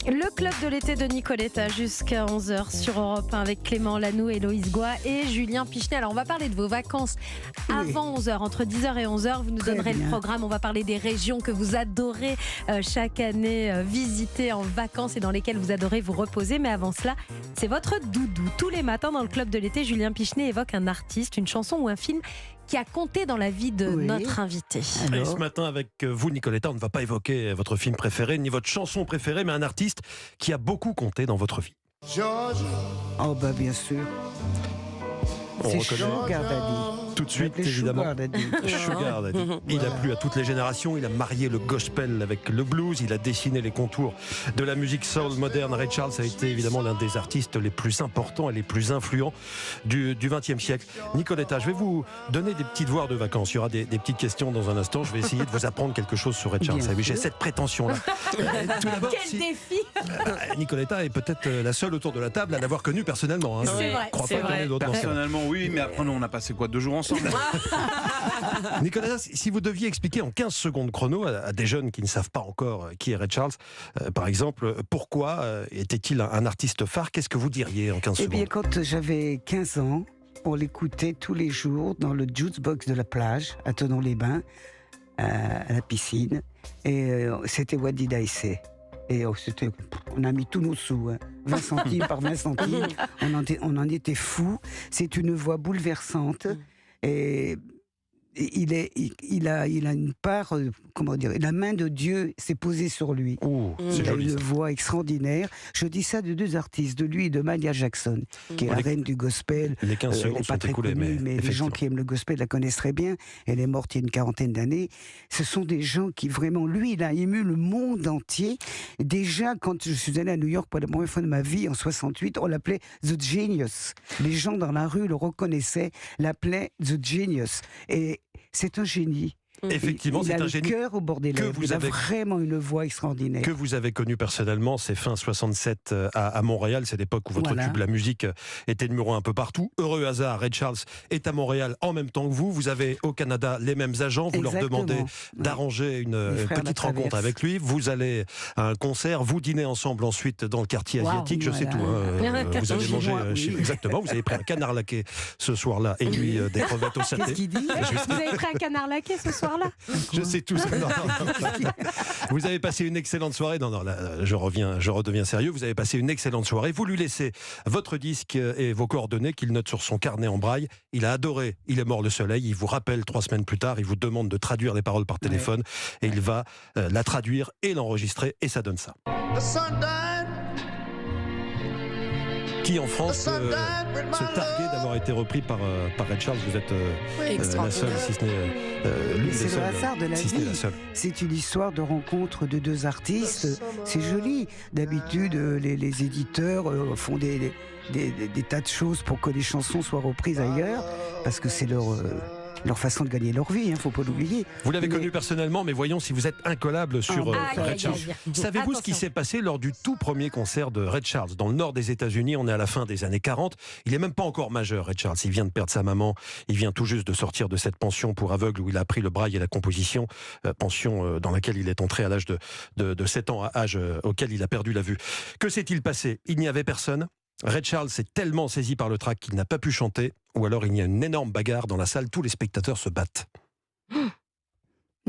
Le club de l'été de Nicoletta jusqu'à 11h sur Europe 1 avec Clément Lanoux, Héloïse Goua et Julien Pichenet. Alors on va parler de vos vacances avant 11h, entre 10h et 11h. Vous nous donnerez le programme. On va parler des régions que vous adorez chaque année visiter en vacances et dans lesquelles vous adorez vous reposer. Mais avant cela, c'est votre doudou. Tous les matins dans le club de l'été, Julien Pichenet évoque un artiste, une chanson ou un film qui a compté dans la vie de notre invité. Et ce matin, avec vous, Nicoletta, on ne va pas évoquer votre film préféré, ni votre chanson préférée, mais un artiste qui a beaucoup compté dans votre vie. Oh bah bien sûr. C'est Sugar Daddy. Tout de suite, évidemment. Sugar Daddy. Il a plu à toutes les générations, il a marié le gospel avec le blues, il a dessiné les contours de la musique soul moderne. Ray Charles a été évidemment l'un des artistes les plus importants et les plus influents du XXe siècle. Nicoletta, je vais vous donner des petites voix de vacances. Il y aura des petites questions dans un instant. Je vais essayer de vous apprendre quelque chose sur Ray Charles. J'ai cette prétention-là. Quel défi Nicoletta est peut-être la seule autour de la table à l'avoir connu personnellement. C'est vrai. Je crois pas qu'il y en ait d'autres. Personnellement, oui, mais après, on a passé 2 jours ensemble. Nicoletta, si vous deviez expliquer en 15 secondes chrono à des jeunes qui ne savent pas encore qui est Ray Charles, par exemple, pourquoi était-il un artiste phare, qu'est-ce que vous diriez en 15 secondes ? Eh bien, quand j'avais 15 ans, on l'écoutait tous les jours dans le jukebox de la plage, à Thonon-les-Bains, à la piscine. Et c'était What Did I Say ? Et on a mis tous nos sous, 20 centimes par 20 centimes. On en était fous. C'est une voix bouleversante. Et il a une part, comment dire, la main de Dieu s'est posée sur lui. Il a une voix extraordinaire. Je dis ça de 2 artistes, de lui et de Maya Jackson, qui est la reine du gospel. Les 15 secondes elle n'est pas sont très écoulées, connue, mais les gens qui aiment le gospel la connaissent très bien. Elle est morte il y a une 40aine d'années. Ce sont des gens qui vraiment, lui, il a ému le monde entier. Déjà, quand je suis allée à New York pour la première fois de ma vie, en 68, on l'appelait The Genius. Les gens dans la rue le reconnaissaient, l'appelaient The Genius. Et c'est un génie. Effectivement, c'est un génie. Il a le cœur au bord des lèvres. Il a vraiment une voix extraordinaire. Que vous avez connu personnellement, c'est fin 67 à Montréal, c'est l'époque où votre tube, la musique, était numéro 1 un peu partout. Heureux hasard, Ray Charles est à Montréal en même temps que vous. Vous avez au Canada les mêmes agents, vous leur demandez d'arranger une petite rencontre avec lui. Vous allez à un concert, vous dînez ensemble ensuite dans le quartier asiatique, je sais tout. Vous avez mangé, exactement, vous avez pris un canard laqué ce soir-là et lui des crevettes au saté. Qu'est-ce qu'il dit ? Vous avez pris un canard laqué ce soir-là ? Je sais tout ça. Vous avez passé une excellente soirée. Là, je redeviens sérieux. Vous avez passé une excellente soirée. Vous lui laissez votre disque et vos coordonnées qu'il note sur son carnet en braille. Il a adoré Il est mort le soleil. Il vous rappelle 3 semaines plus tard. Il vous demande de traduire les paroles par téléphone. Et il va la traduire et l'enregistrer. Et ça donne ça. Qui en France se targuait d'avoir été repris par Ray Charles. Vous êtes la seule, si ce n'est l'une des seules. C'est le hasard de la vie. C'est une histoire de rencontre de 2 artistes. C'est joli. D'habitude, les éditeurs font des tas de choses pour que les chansons soient reprises ailleurs, parce que c'est leur façon de gagner leur vie, faut pas l'oublier. Vous l'avez connu personnellement, mais voyons si vous êtes incollable sur Ray Charles. Savez-vous ce qui s'est passé lors du tout premier concert de Ray Charles dans le nord des États-Unis? On est à la fin des années 40. Il n'est même pas encore majeur, Ray Charles. Il vient de perdre sa maman. Il vient tout juste de sortir de cette pension pour aveugles où il a appris le braille et la composition. Pension dans laquelle il est entré à l'âge de 7 ans, âge auquel il a perdu la vue. Que s'est-il passé? Il n'y avait personne. Ray Charles s'est tellement saisi par le trac qu'il n'a pas pu chanter, ou alors il y a une énorme bagarre dans la salle, tous les spectateurs se battent.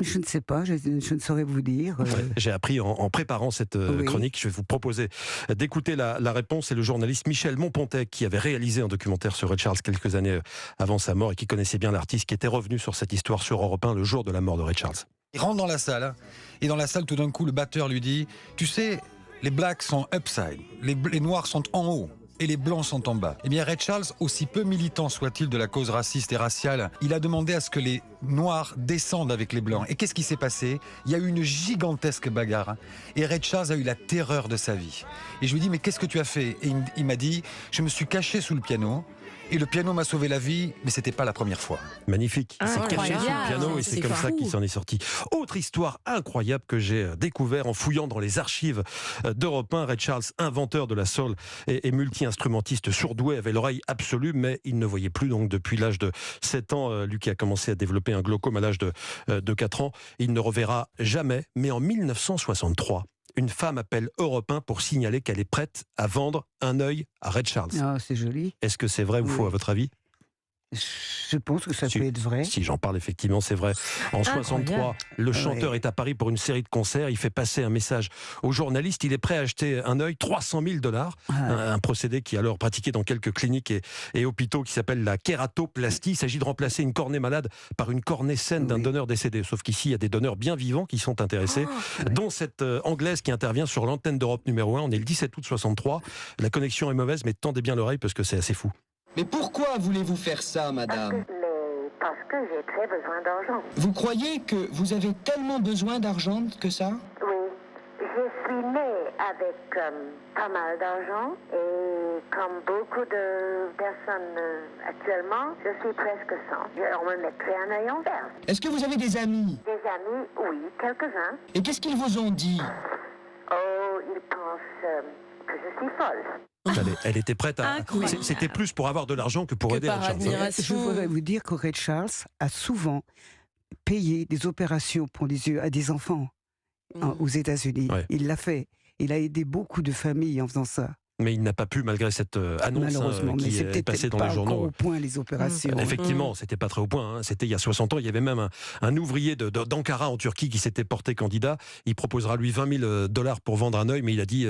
Je ne sais pas, je ne saurais vous dire. J'ai appris en préparant cette chronique, je vais vous proposer d'écouter la réponse. C'est le journaliste Michel Monpontet qui avait réalisé un documentaire sur Ray Charles quelques années avant sa mort et qui connaissait bien l'artiste, qui était revenu sur cette histoire sur Europe 1 le jour de la mort de Ray Charles. Il rentre dans la salle, et dans la salle tout d'un coup le batteur lui dit « Tu sais, les blacks sont upside, les noirs sont en haut. » Et les blancs sont en bas. Eh bien, Ray Charles, aussi peu militant soit-il de la cause raciste et raciale, il a demandé à ce que les noirs descendent avec les blancs. Et qu'est-ce qui s'est passé? Il y a eu une gigantesque bagarre. Et Ray Charles a eu la terreur de sa vie. Et je lui ai dit, mais qu'est-ce que tu as fait? Et il m'a dit, je me suis caché sous le piano. Et le piano m'a sauvé la vie, mais c'était pas la première fois. Magnifique. Il s'est caché sous le piano et c'est comme ça qu'il s'en est sorti. Autre histoire incroyable que j'ai découvert en fouillant dans les archives d'Europe 1. Ray Charles, inventeur de la soul et multi-instrumentiste surdoué, avait l'oreille absolue, mais il ne voyait plus. Donc depuis l'âge de 7 ans, lui qui a commencé à développer un glaucome à l'âge de 4 ans, il ne reverra jamais. Mais en 1963, Une femme appelle Europe 1 pour signaler qu'elle est prête à vendre un œil à Ray Charles. Ah, c'est joli. Est-ce que c'est vrai ou faux à votre avis ? Je pense que ça peut être vrai. Si j'en parle, effectivement, c'est vrai. En 63, le chanteur est à Paris pour une série de concerts. Il fait passer un message aux journalistes. Il est prêt à acheter un œil, $300 000. Un procédé qui est alors pratiqué dans quelques cliniques et hôpitaux qui s'appelle la kératoplastie. Il s'agit de remplacer une cornée malade par une cornée saine d'un donneur décédé. Sauf qu'ici, il y a des donneurs bien vivants qui sont intéressés, dont cette Anglaise qui intervient sur l'antenne d'Europe numéro 1. On est le 17 août 63. La connexion est mauvaise, mais tendez bien l'oreille parce que c'est assez fou. Mais pourquoi voulez-vous faire ça, madame ? Parce que j'ai très besoin d'argent. Vous croyez que vous avez tellement besoin d'argent que ça ? Oui. Je suis née avec pas mal d'argent et comme beaucoup de personnes actuellement, je suis presque sans. On me mettrait un œil en vert. Est-ce que vous avez des amis ? Des amis, oui, quelques-uns. Et qu'est-ce qu'ils vous ont dit ? Oh, ils pensent que je suis folle. Elle était prête à... C'était plus pour avoir de l'argent que pour aider Ray Charles. Je voudrais vous dire que Ray Charles a souvent payé des opérations pour les yeux à des enfants aux États-Unis. Ouais. Il l'a fait. Il a aidé beaucoup de familles en faisant ça. Mais il n'a pas pu, malgré cette annonce qui est passée dans les journaux. Au point, les opérations. Effectivement, c'était pas très au point. C'était il y a 60 ans. Il y avait même un ouvrier d'Ankara en Turquie qui s'était porté candidat. Il proposera lui $20 000 pour vendre un œil, mais il a dit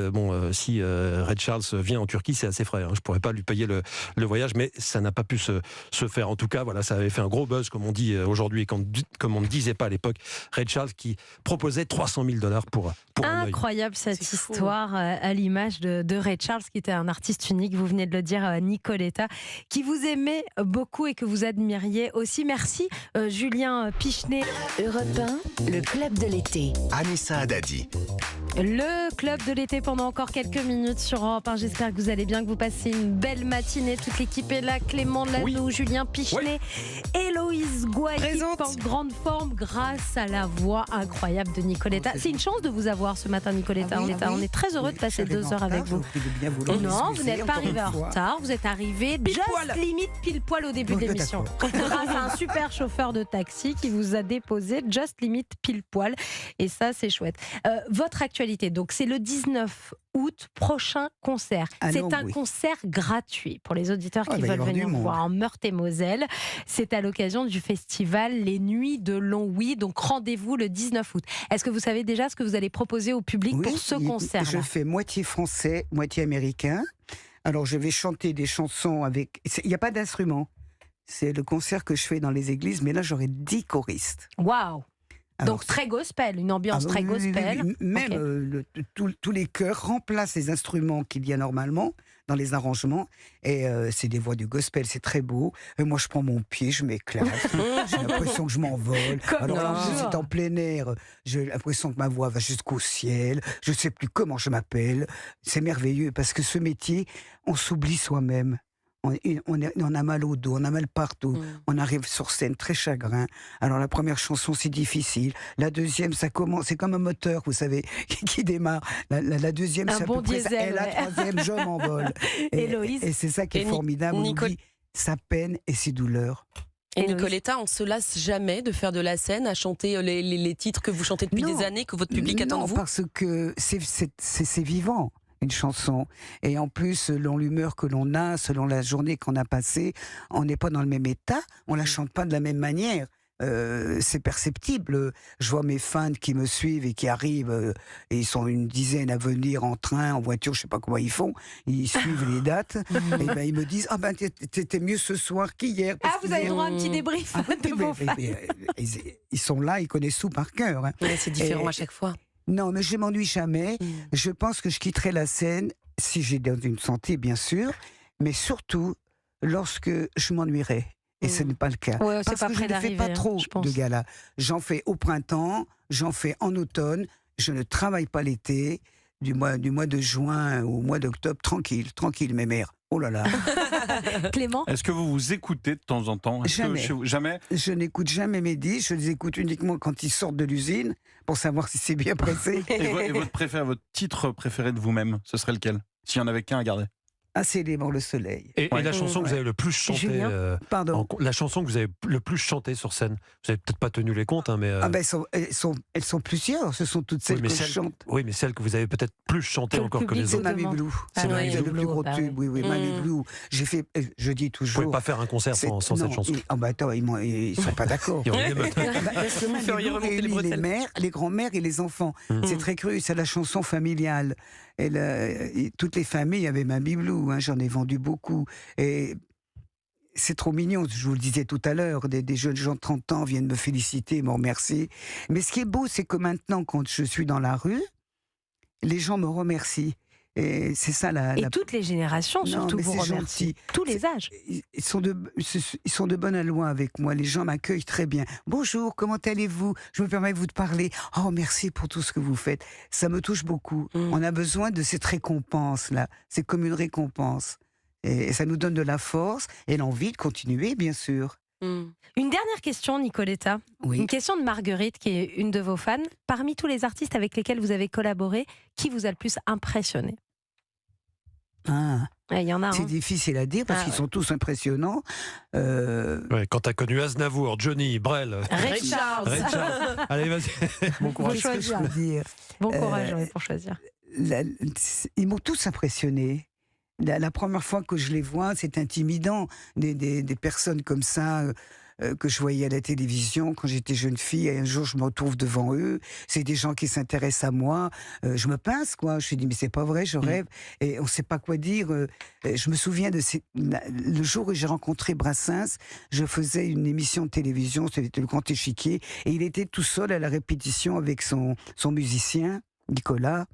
si Ray Charles vient en Turquie, c'est assez frais. Je pourrais pas lui payer le voyage, mais ça n'a pas pu se faire. En tout cas, voilà, ça avait fait un gros buzz, comme on dit aujourd'hui, et comme on ne disait pas à l'époque. Ray Charles qui proposait $300 000 pour un œil. Incroyable cette histoire à l'image de Ray Charles, qui était un artiste unique, vous venez de le dire, Nicoletta, qui vous aimait beaucoup et que vous admiriez aussi. Merci Julien Pichenet. Europe 1, le club de l'été. Anissa Haddadi. Le club de l'été pendant encore quelques minutes sur Europe 1. J'espère que vous allez bien, que vous passez une belle matinée. Toute l'équipe est là, Clément Lanoux, Julien Pichenet, Héloïse Gouaille qui porte grande forme grâce à la voix incroyable de Nicoletta. C'est une chance de vous avoir ce matin, Nicoletta. On est très heureux de passer 2 heures avec vous. Non, vous n'êtes pas arrivé en retard, vous êtes arrivé pile poil au début de l'émission. Grâce à un super chauffeur de taxi qui vous a déposé just limite pile poil. Et ça, c'est chouette. Votre actualité, donc, c'est le 19 août, prochain concert. C'est un concert gratuit pour les auditeurs qui veulent venir voir en Meurthe-et-Moselle. C'est à l'occasion du festival Les Nuits de Longwy. Donc rendez-vous le 19 août. Est-ce que vous savez déjà ce que vous allez proposer au public pour ce concert? Je fais moitié français, moitié américain. Alors je vais chanter des chansons avec... Il n'y a pas d'instrument. C'est le concert que je fais dans les églises, mais là j'aurai 10 choristes. Waouh! Donc très gospel, une ambiance très gospel. Même tous les chœurs remplacent les instruments qu'il y a normalement dans les arrangements. Et c'est des voix du gospel, c'est très beau. Et moi je prends mon pied, je m'éclate. J'ai l'impression que je m'envole. Alors c'est en plein air, j'ai l'impression que ma voix va jusqu'au ciel. Je ne sais plus comment je m'appelle. C'est merveilleux parce que ce métier, on s'oublie soi-même. On a mal au dos, on a mal partout. On arrive sur scène très chagrin. Alors la première chanson c'est difficile. La deuxième ça commence, c'est comme un moteur, vous savez, qui démarre. La deuxième c'est bon diesel. Et la troisième je m'envole. Et c'est ça qui est formidable. On oublie sa peine et ses douleurs. Et Nicoletta, on ne se lasse jamais de faire de la scène, à chanter les titres que vous chantez depuis des années, que votre public attend de vous? Non, parce que c'est vivant. Une chanson. Et en plus, selon l'humeur que l'on a, selon la journée qu'on a passée, on n'est pas dans le même état, on la chante pas de la même manière. C'est perceptible. Je vois mes fans qui me suivent et qui arrivent, et ils sont une dizaine à venir en train, en voiture, je sais pas comment ils font. Ils suivent les dates, et ben ils me disent t'étais mieux ce soir qu'hier. Vous avez droit à un petit débrief de vos fans. Ils sont là, ils connaissent tout par cœur. Hein. Mais c'est différent à chaque fois. Non, mais je m'ennuie jamais. Je pense que je quitterai la scène, si j'ai dans une santé, bien sûr, mais surtout lorsque je m'ennuierai. Et ce n'est pas le cas. Parce que je ne fais pas trop de galas. J'en fais au printemps, j'en fais en automne. Je ne travaille pas l'été, du mois de juin au mois d'octobre, tranquille, mes mères. Oh là là. Clément, est-ce que vous vous écoutez de temps en temps? Jamais. Je n'écoute jamais mes disques. Je les écoute uniquement quand ils sortent de l'usine pour savoir si c'est bien pressé. Et votre titre préféré de vous-même, ce serait lequel? S'il y en avait qu'un à garder. À célébrer le soleil. Et la chanson que vous avez le plus chantée, la chanson que vous avez le plus chantée sur scène, vous n'avez peut-être pas tenu les comptes, hein, mais elles sont plusieurs. Ce sont toutes celles que je chante. Oui, mais celles que vous avez peut-être plus chantées encore que les autres. C'est Mamie Blue. C'est le plus gros tube. Oui, Mamie Blue. J'ai fait. Je dis toujours. Vous pouvez pas faire un concert sans cette chanson. Attends, ils sont pas d'accord. Les grands-mères et les enfants. C'est très cru. C'est la chanson familiale. Et toutes les familles avaient Mamie Blue. J'en ai vendu beaucoup. Et c'est trop mignon, je vous le disais tout à l'heure, des jeunes gens de 30 ans viennent me féliciter, me remercier. Mais ce qui est beau, c'est que maintenant, quand je suis dans la rue, les gens me remercient. Et c'est ça toutes les générations, surtout, vous remercient. Gentil. Tous les âges. Ils sont de bonne aloi avec moi. Les gens m'accueillent très bien. Bonjour, comment allez-vous? Je me permets de vous parler. Oh, merci pour tout ce que vous faites. Ça me touche beaucoup. On a besoin de cette récompense-là. C'est comme une récompense. Et ça nous donne de la force et l'envie de continuer, bien sûr. Une dernière question, Nicoletta. Oui. Une question de Marguerite, qui est une de vos fans. Parmi tous les artistes avec lesquels vous avez collaboré, qui vous a le plus impressionné? Il y en a. C'est difficile à dire parce qu'ils sont tous impressionnants. Quand tu as connu Aznavour, Johnny, Brel, Ray Charles. Allez, vas-y. Bon courage. Bon courage pour choisir. Ils m'ont tous impressionné. La première fois que je les vois, c'est intimidant. Des personnes comme ça que je voyais à la télévision quand j'étais jeune fille. Et un jour, je me retrouve devant eux. C'est des gens qui s'intéressent à moi. Je me pince, quoi. Je me dis, mais c'est pas vrai, je rêve. Et on ne sait pas quoi dire. Je me souviens le jour où j'ai rencontré Brassens, je faisais une émission de télévision, c'était le Grand Échiquier. Et il était tout seul à la répétition avec son musicien, Nicolas.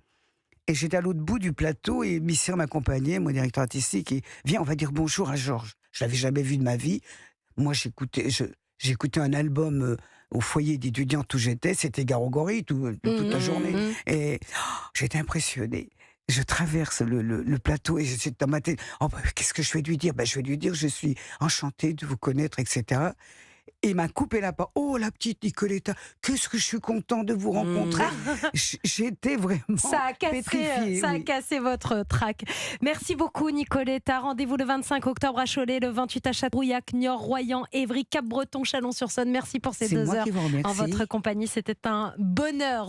Et j'étais à l'autre bout du plateau et Michel m'accompagnait, mon directeur artistique, et viens, on va dire bonjour à Georges. Je l'avais jamais vu de ma vie. Moi, j'écoutais un album au foyer d'étudiantes où j'étais, c'était Garogori toute la journée. Et j'étais impressionné. Je traverse le plateau et j'étais dans ma tête. Oh, qu'est-ce que je vais lui dire? Je vais lui dire, je suis enchanté de vous connaître, etc. Et il m'a coupé la parole. Oh, la petite Nicoletta, qu'est-ce que je suis content de vous rencontrer. J'étais vraiment pétrifiée. Ça a cassé votre trac. Merci beaucoup, Nicoletta. Rendez-vous le 25 octobre à Cholet, le 28 à Châteaubriac, Niort, Royan, Évry, Cap-Breton, Chalon-sur-Saône. Merci pour ces 2 heures en votre compagnie. C'était un bonheur.